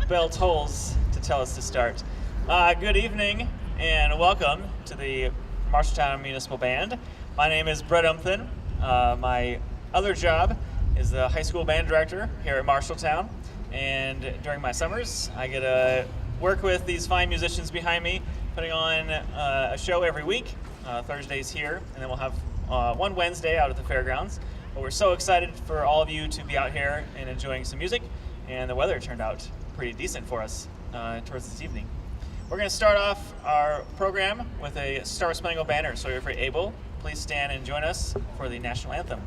bell tolls to tell us to start. Good evening and welcome to the Marshalltown Municipal Band. My name is Brett Umphin. My other job is the high school band director here at Marshalltown, and during my summers I get to work with these fine musicians behind me, putting on a show every week, Thursdays here, and then we'll have one Wednesday out at the fairgrounds. But we're so excited for all of you to be out here and enjoying some music, and the weather turned out pretty decent for us towards this evening. We're going to start off our program with a Star Spangled Banner, so if you're able, please stand and join us for the national anthem.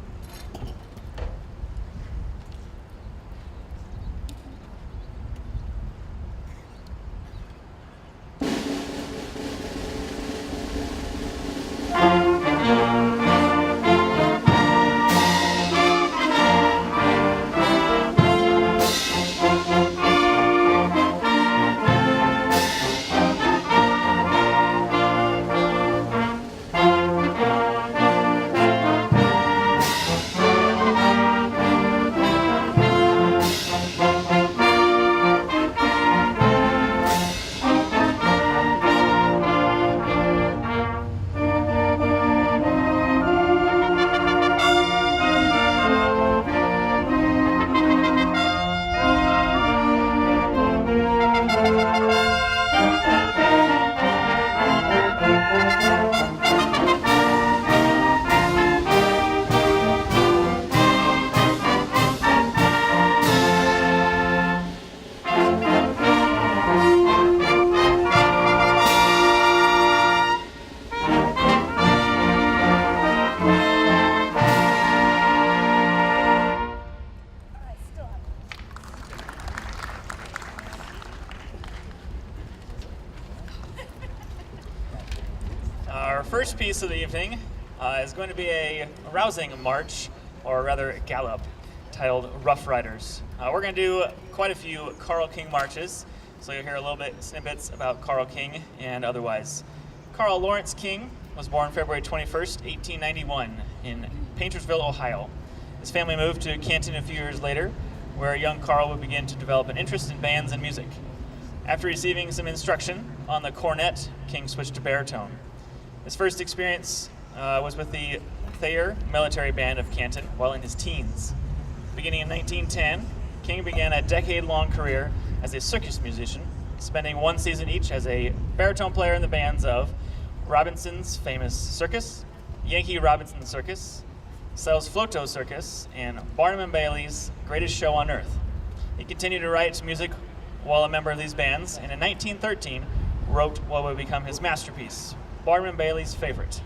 Our first piece of the evening is going to be a rousing march, or rather gallop, titled Rough Riders. We're going to do quite a few Carl King marches, so you'll hear a little bit snippets about Carl King and otherwise. Carl Lawrence King was born February 21st, 1891 in Paintersville, Ohio. His family moved to Canton a few years later, where young Carl would begin to develop an interest in bands and music. After receiving some instruction on the cornet, King switched to baritone. His first experience was with the Thayer Military Band of Canton while in his teens. Beginning in 1910, King began a decade-long career as a circus musician, spending one season each as a baritone player in the bands of Robinson's Famous Circus, Yankee Robinson Circus, Sells Floto Circus, and Barnum and Bailey's Greatest Show on Earth. He continued to write music while a member of these bands, and in 1913 wrote what would become his masterpiece, Barnum and Bailey's Favorite.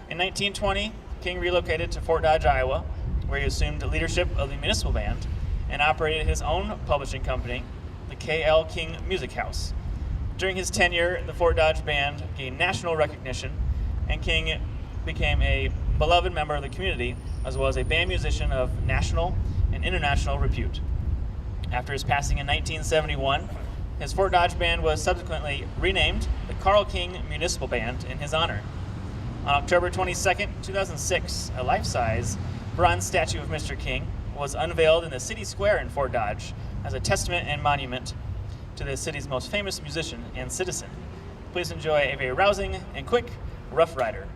In 1920, King relocated to Fort Dodge, Iowa, where he assumed leadership of the Municipal Band and operated his own publishing company, the K.L. King Music House. During his tenure, the Fort Dodge Band gained national recognition, and King became a beloved member of the community, as well as a band musician of national and international repute. After his passing in 1971, his Fort Dodge Band was subsequently renamed the Carl King Municipal Band in his honor. On October 22, 2006, a life-size bronze statue of Mr. King was unveiled in the city square in Fort Dodge as a testament and monument to the city's most famous musician and citizen. Please enjoy a very rousing and quick Rough Rider.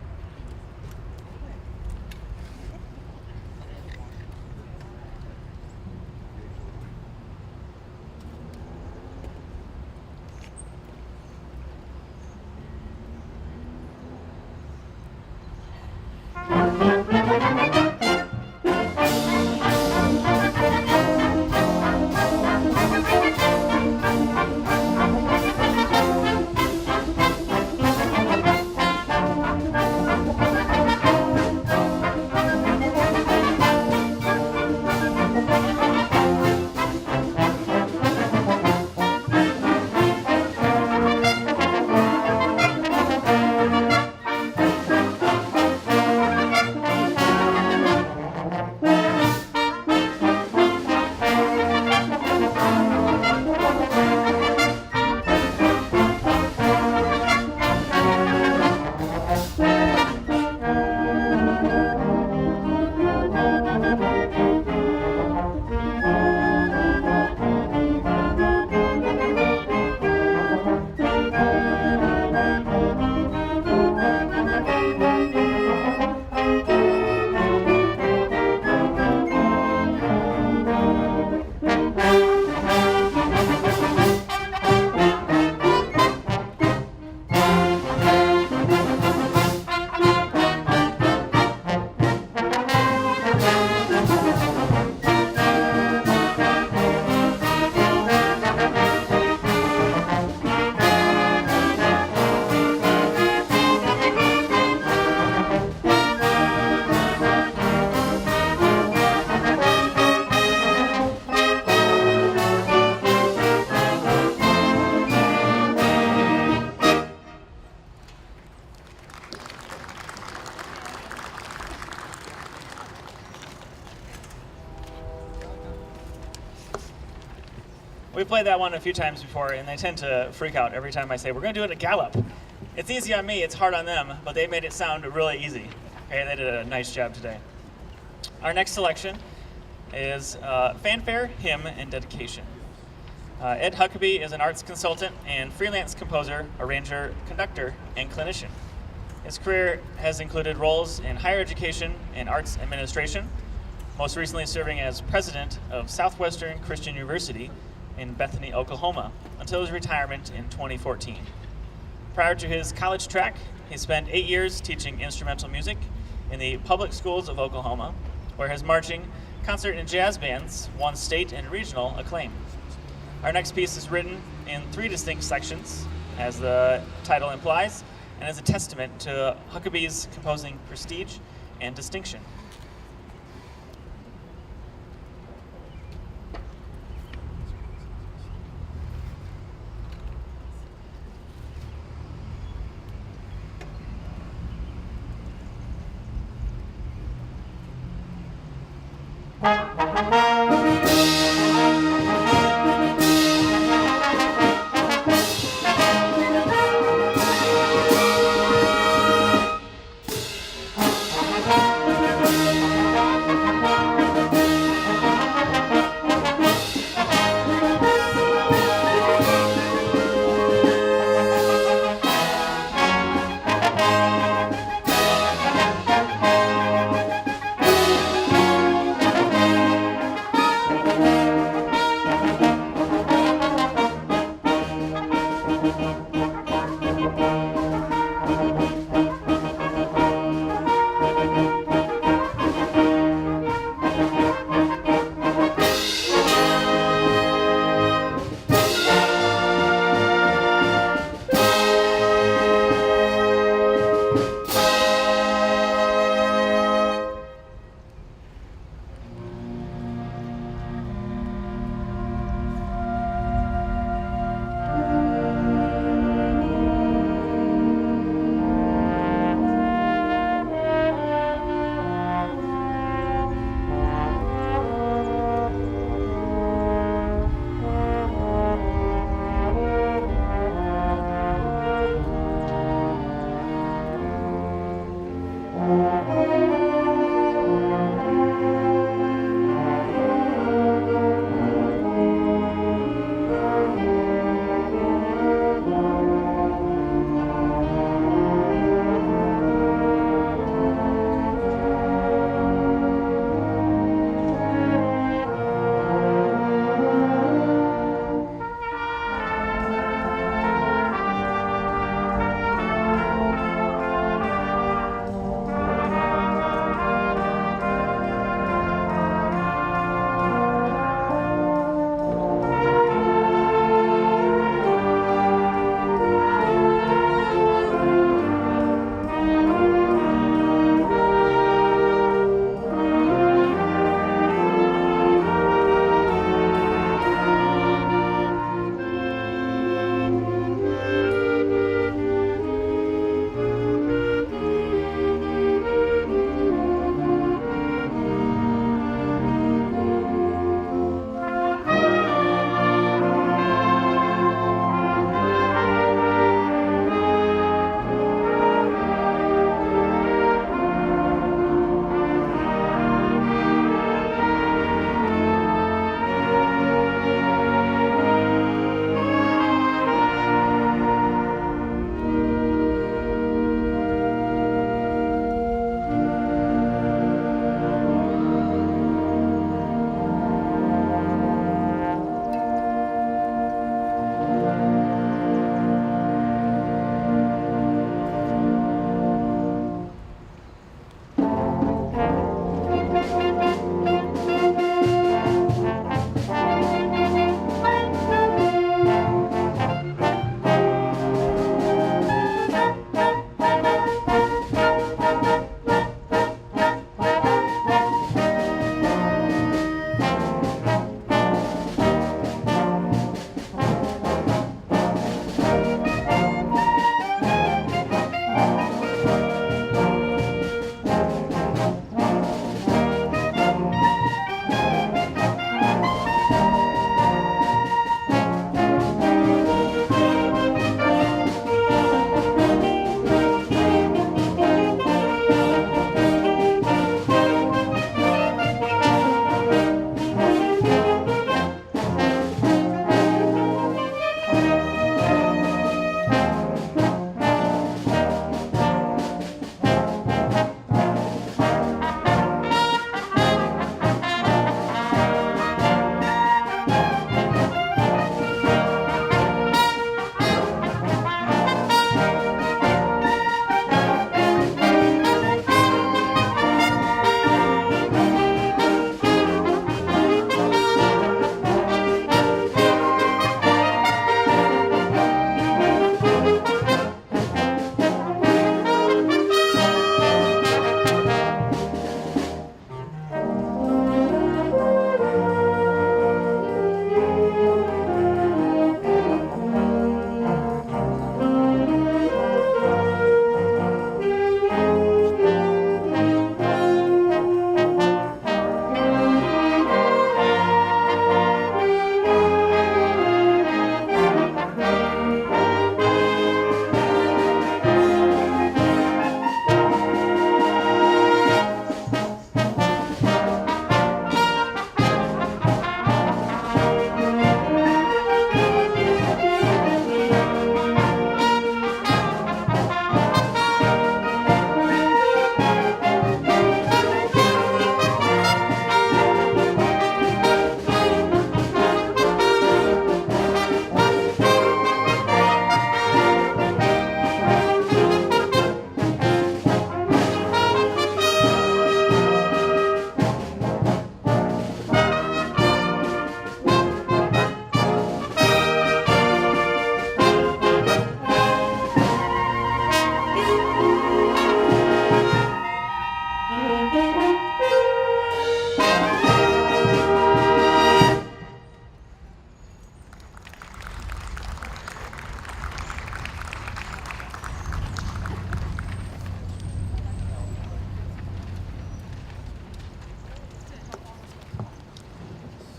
played that one a few times before, and they tend to freak out every time I say, we're going to do it at Gallup. It's easy on me, it's hard on them, but they made it sound really easy. Okay, they did a nice job today. Our next selection is Fanfare, Hymn, and Dedication. Ed Huckabee is an arts consultant and freelance composer, arranger, conductor, and clinician. His career has included roles in higher education and arts administration, most recently serving as president of Southwestern Christian University in Bethany, Oklahoma, until his retirement in 2014. Prior to his college track, he spent 8 years teaching instrumental music in the public schools of Oklahoma, where his marching, concert, and jazz bands won state and regional acclaim. Our next piece is written in 3 distinct sections, as the title implies, and is a testament to Huckabee's composing prestige and distinction.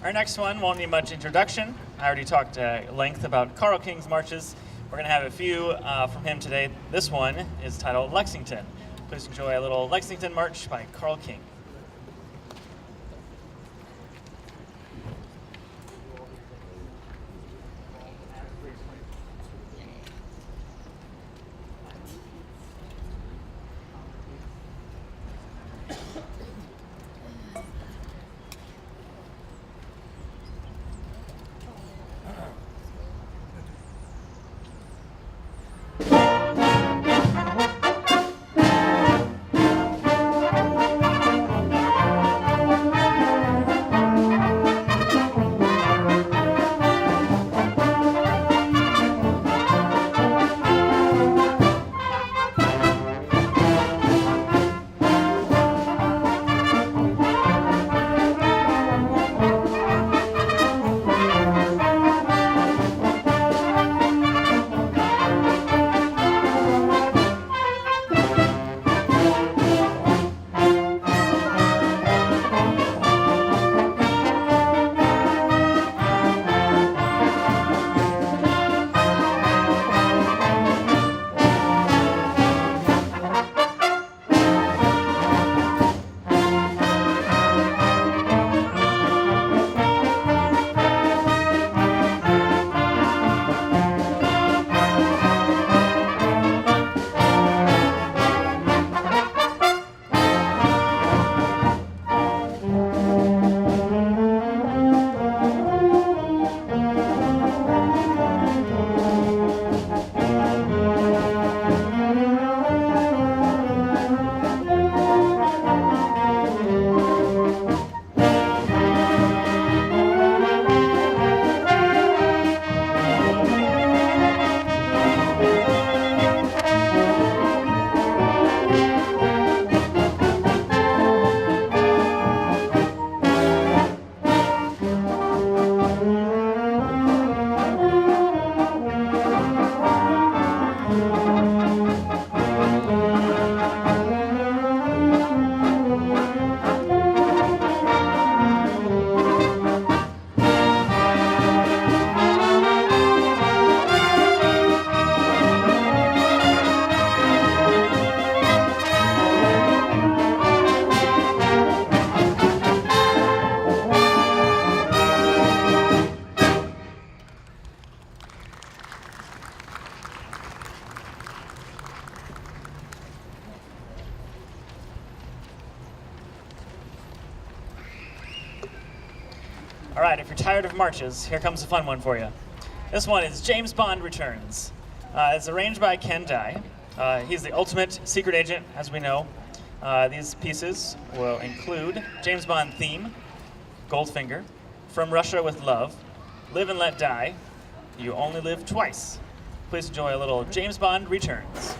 Our next one won't need much introduction. I already talked at length about Carl King's marches. We're going to have a few from him today. This one is titled Lexington. Please enjoy a little Lexington March by Carl King. All right, if you're tired of marches, here comes a fun one for you. This one is James Bond Returns. It's arranged by Ken Dye. He's the ultimate secret agent, as we know. These pieces will include James Bond theme, Goldfinger, From Russia with Love, Live and Let Die, You Only Live Twice. Please enjoy a little James Bond Returns.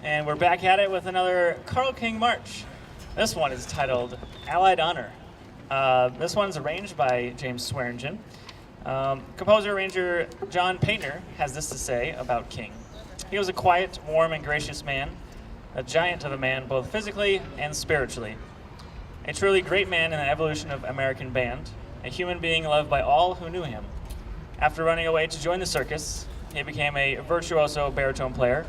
and we're back at it with another Carl King March. This one is titled Allied Honor. This one's arranged by James Swearingen. Composer-arranger John Painter has this to say about King. He was a quiet, warm, and gracious man, a giant of a man both physically and spiritually. A truly great man in the evolution of American band, a human being loved by all who knew him. After running away to join the circus, he became a virtuoso baritone player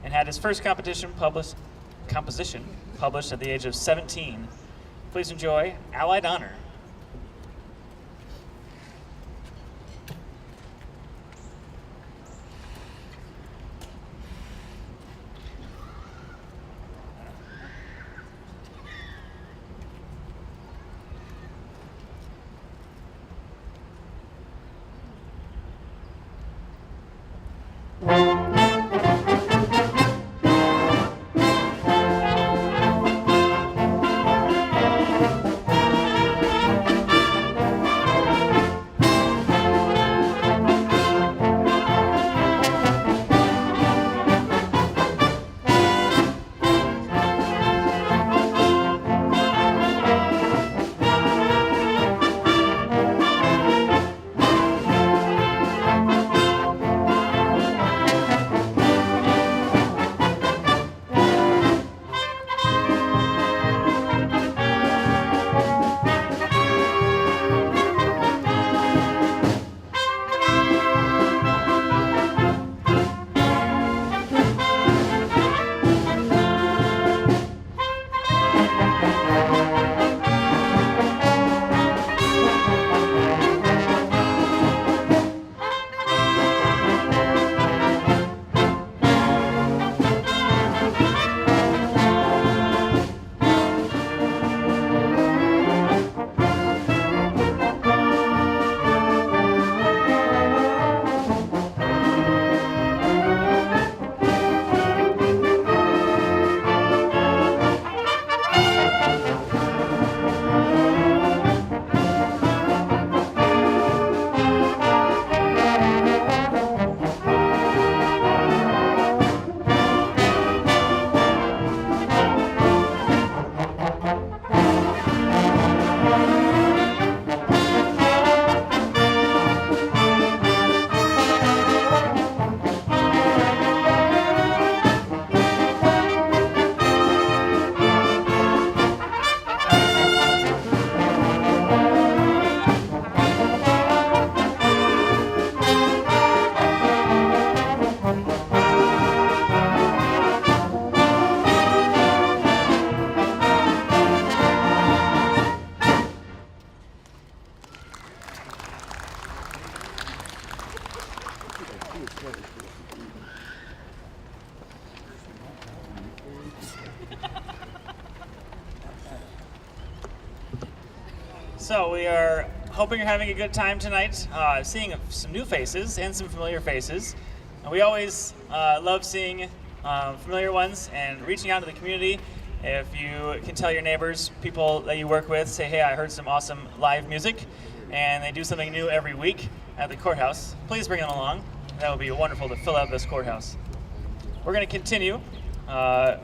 and had his first composition published at the age of 17. Please enjoy Allied Honor. So we are hoping you're having a good time tonight, seeing some new faces and some familiar faces. And we always love seeing familiar ones and reaching out to the community. If you can tell your neighbors, people that you work with, say, hey, I heard some awesome live music, and they do something new every week at the courthouse, please bring them along. That would be wonderful to fill out this courthouse. We're going to continue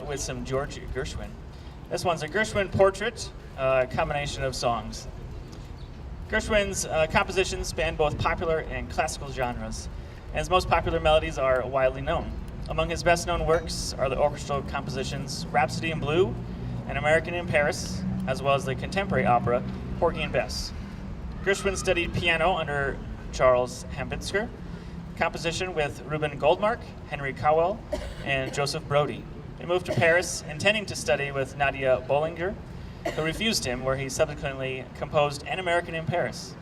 with some George Gershwin. This one's a Gershwin portrait, combination of songs. Gershwin's compositions span both popular and classical genres, and his most popular melodies are widely known. Among his best-known works are the orchestral compositions Rhapsody in Blue and American in Paris, as well as the contemporary opera Porgy and Bess. Gershwin studied piano under Charles Hempinsker, composition with Reuben Goldmark, Henry Cowell, and Joseph Brody. He moved to Paris intending to study with Nadia Bollinger, who refused him, where he subsequently composed An American in Paris.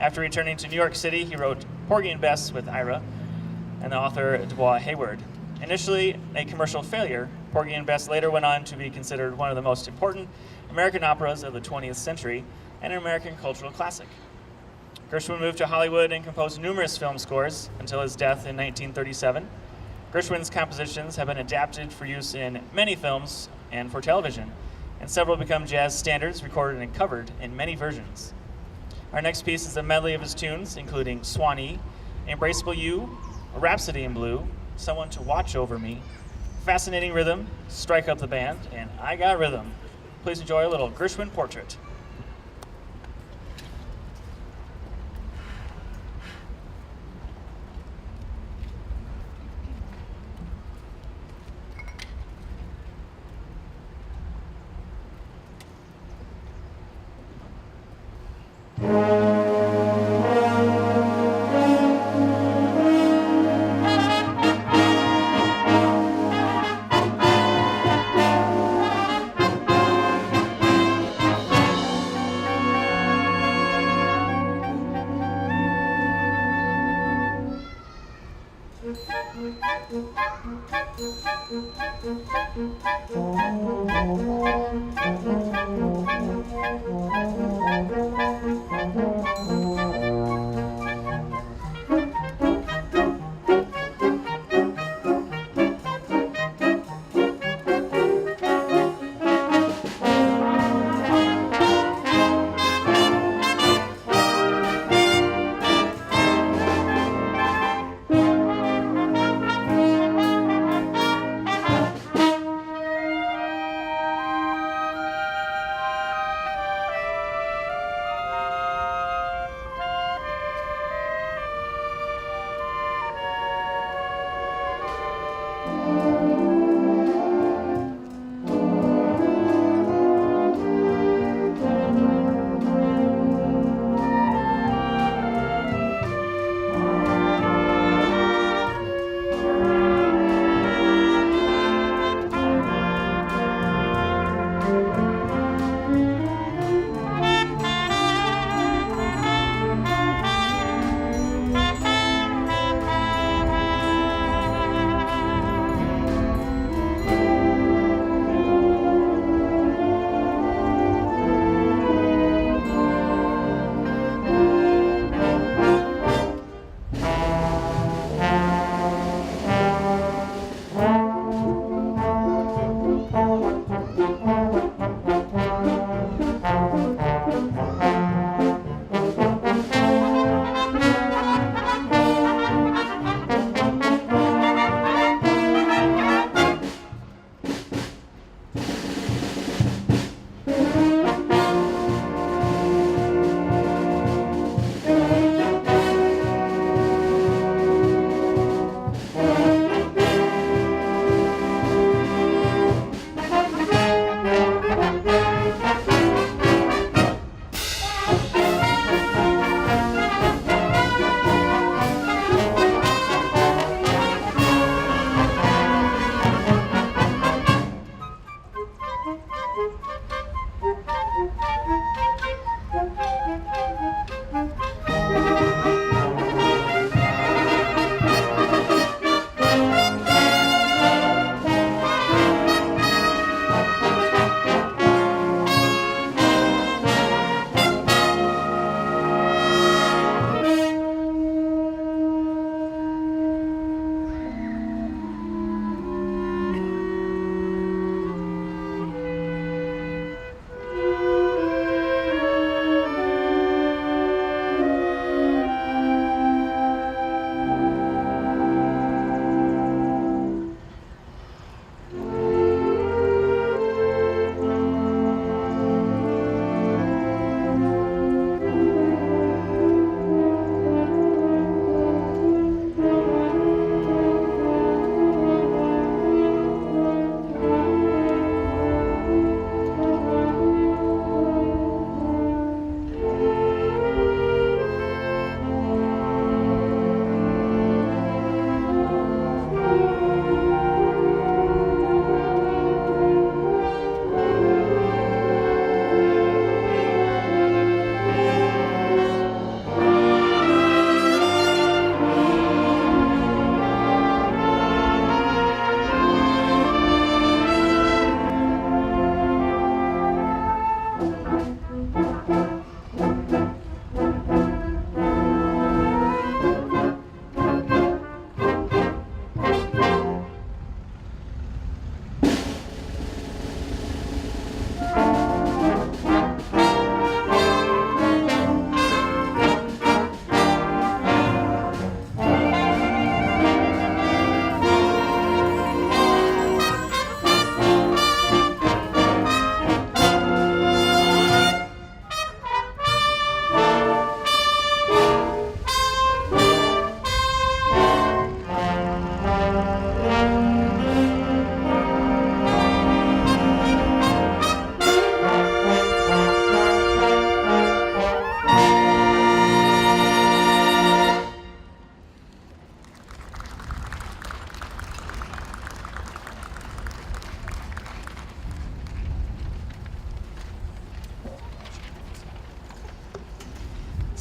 After returning to New York City, he wrote Porgy and Bess with Ira and the author Dubois Hayward. Initially a commercial failure, Porgy and Bess later went on to be considered one of the most important American operas of the 20th century and an American cultural classic. Gershwin moved to Hollywood and composed numerous film scores until his death in 1937. Gershwin's compositions have been adapted for use in many films and for television, and several become jazz standards recorded and covered in many versions. Our next piece is a medley of his tunes, including Swanee, Embraceable You, A Rhapsody in Blue, Someone to Watch Over Me, fascinating rhythm, strike up the band, and I got rhythm. Please enjoy a little Gershwin portrait.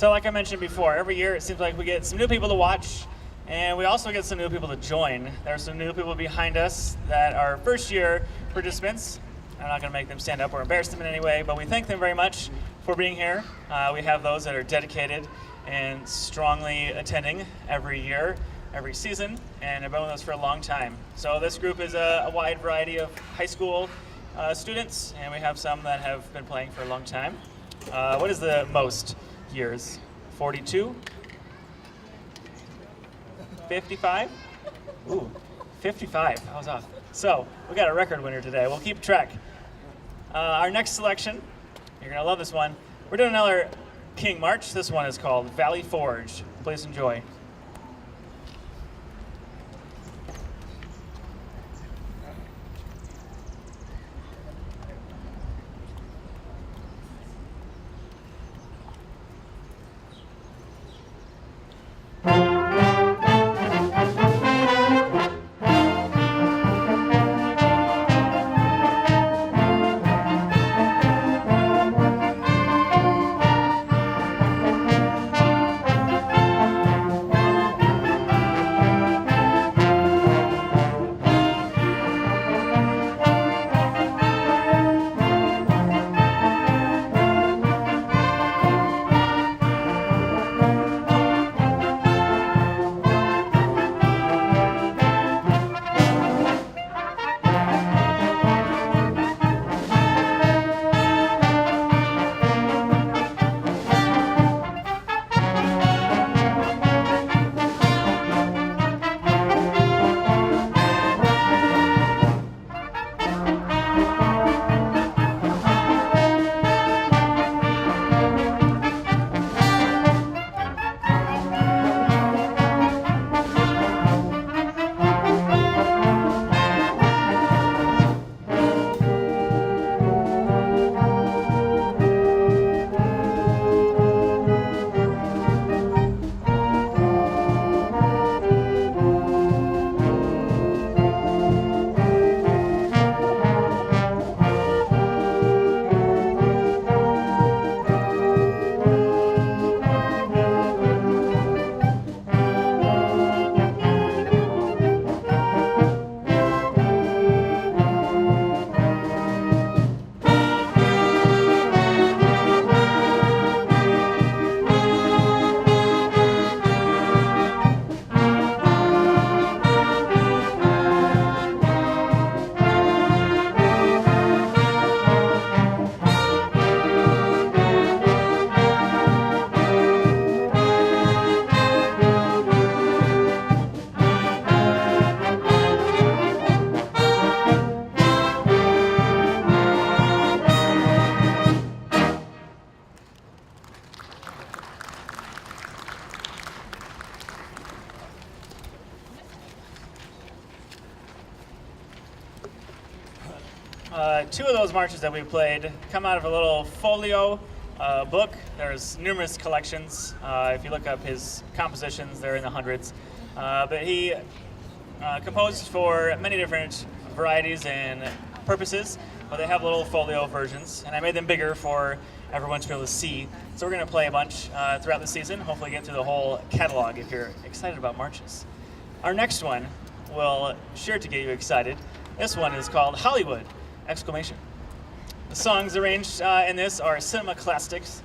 So like I mentioned before, every year it seems like we get some new people to watch, and we also get some new people to join. There's some new people behind us that are first year participants. I'm not going to make them stand up or embarrass them in any way, but we thank them very much for being here. We have those that are dedicated and strongly attending every year, every season, and have been with us for a long time. So this group is a wide variety of high school students, and we have some that have been playing for a long time. What is the most years? 42? 55? Ooh, 55. I was off. So we got a record winner today. We'll keep track. Our next selection, you're going to love this one. We're doing another King March. This one is called Valley Forge. Please enjoy. Two of those marches that we played come out of a little folio book. There's numerous collections. If you look up his compositions, they're in the hundreds. But he composed for many different varieties and purposes, but they have little folio versions, and I made them bigger for everyone to be able to see. So we're going to play a bunch throughout the season, hopefully get through the whole catalog if you're excited about marches. Our next one will sure to get you excited. This one is called Hollywood! Exclamation. The songs arranged in this are cinema classics.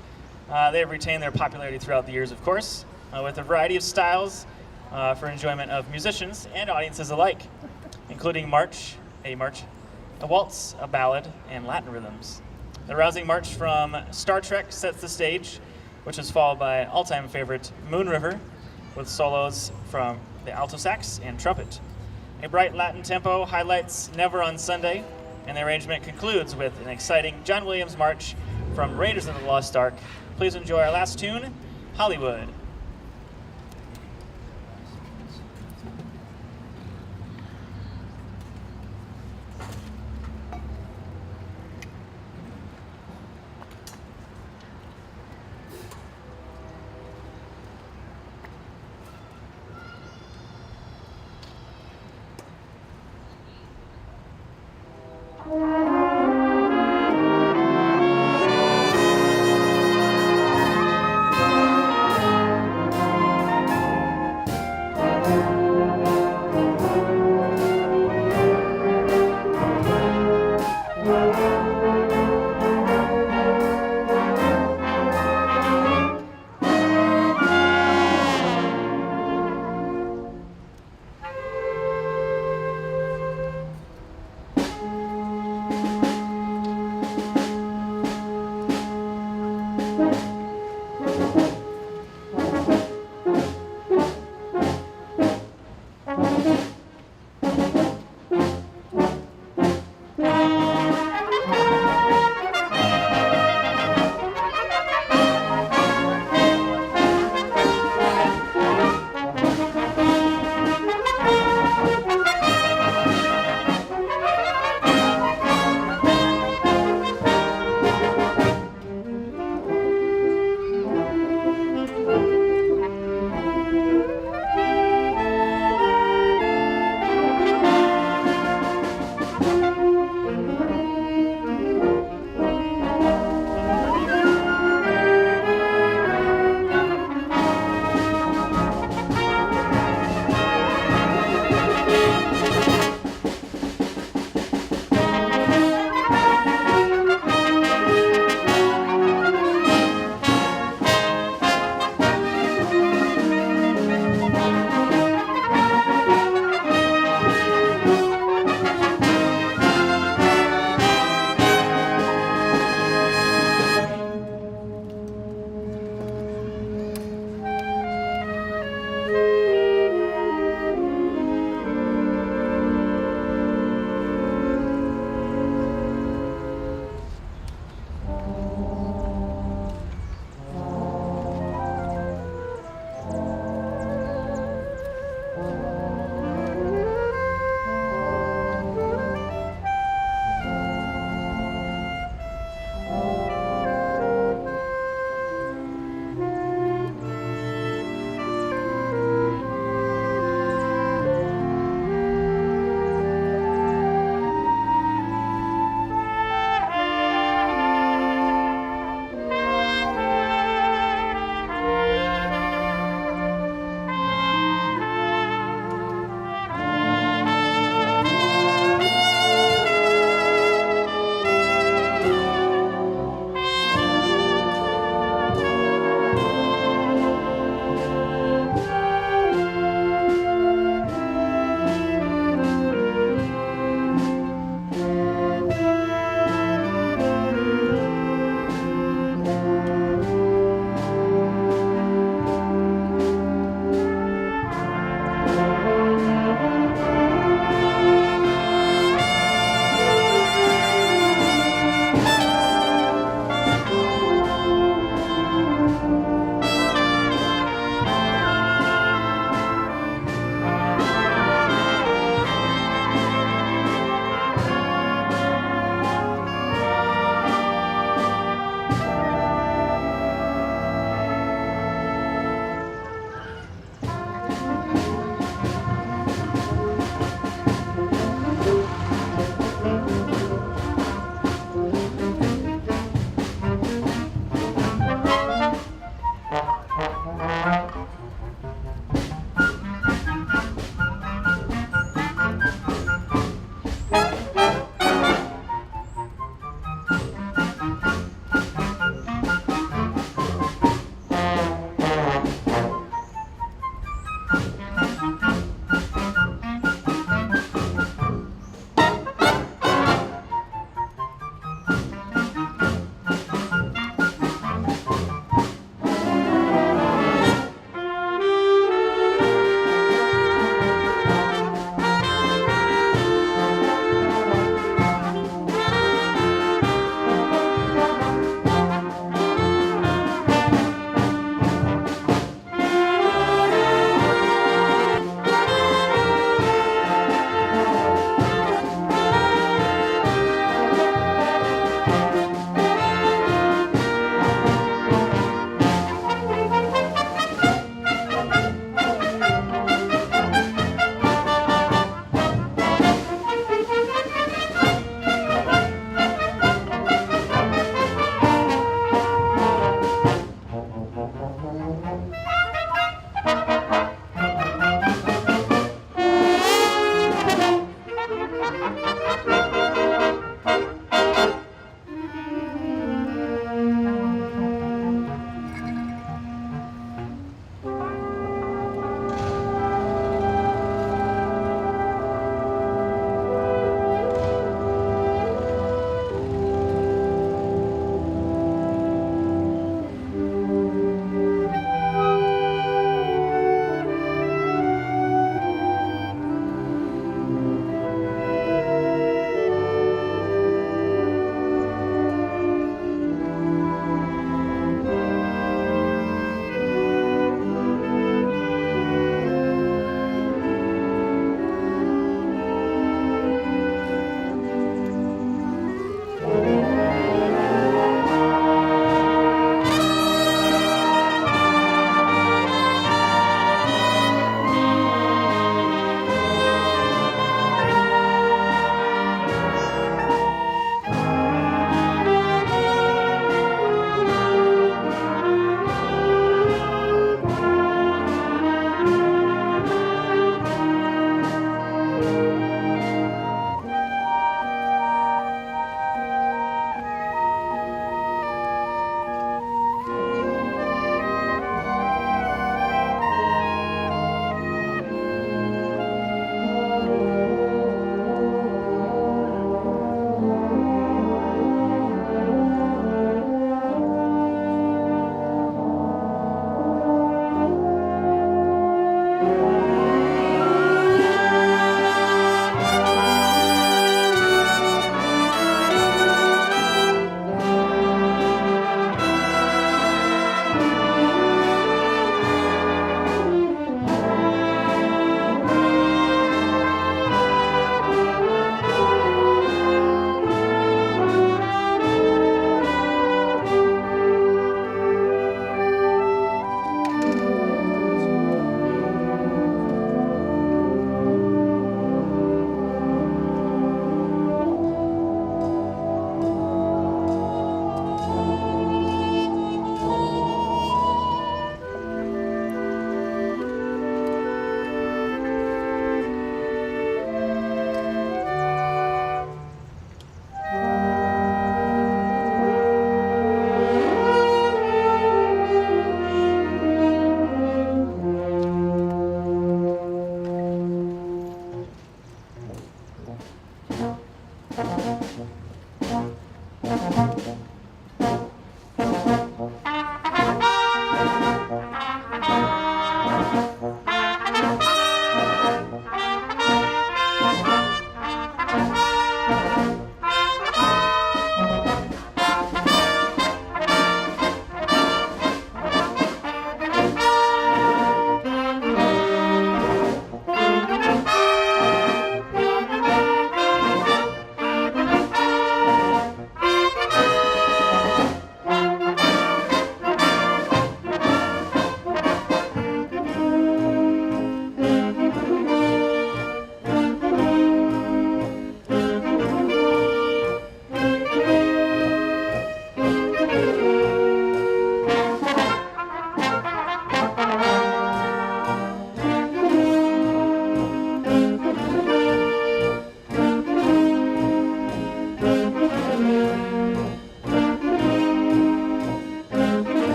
They have retained their popularity throughout the years, of course, with a variety of styles for enjoyment of musicians and audiences alike, including a waltz, a ballad, and Latin rhythms. The rousing march from Star Trek sets the stage, which is followed by an all-time favorite, Moon River, with solos from the alto sax and trumpet. A bright Latin tempo highlights Never on Sunday, and the arrangement concludes with an exciting John Williams march from Raiders of the Lost Ark. Please enjoy our last tune, Hollywood.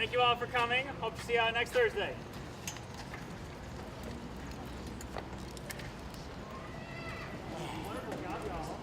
Thank you all for coming. Hope to see you next Thursday.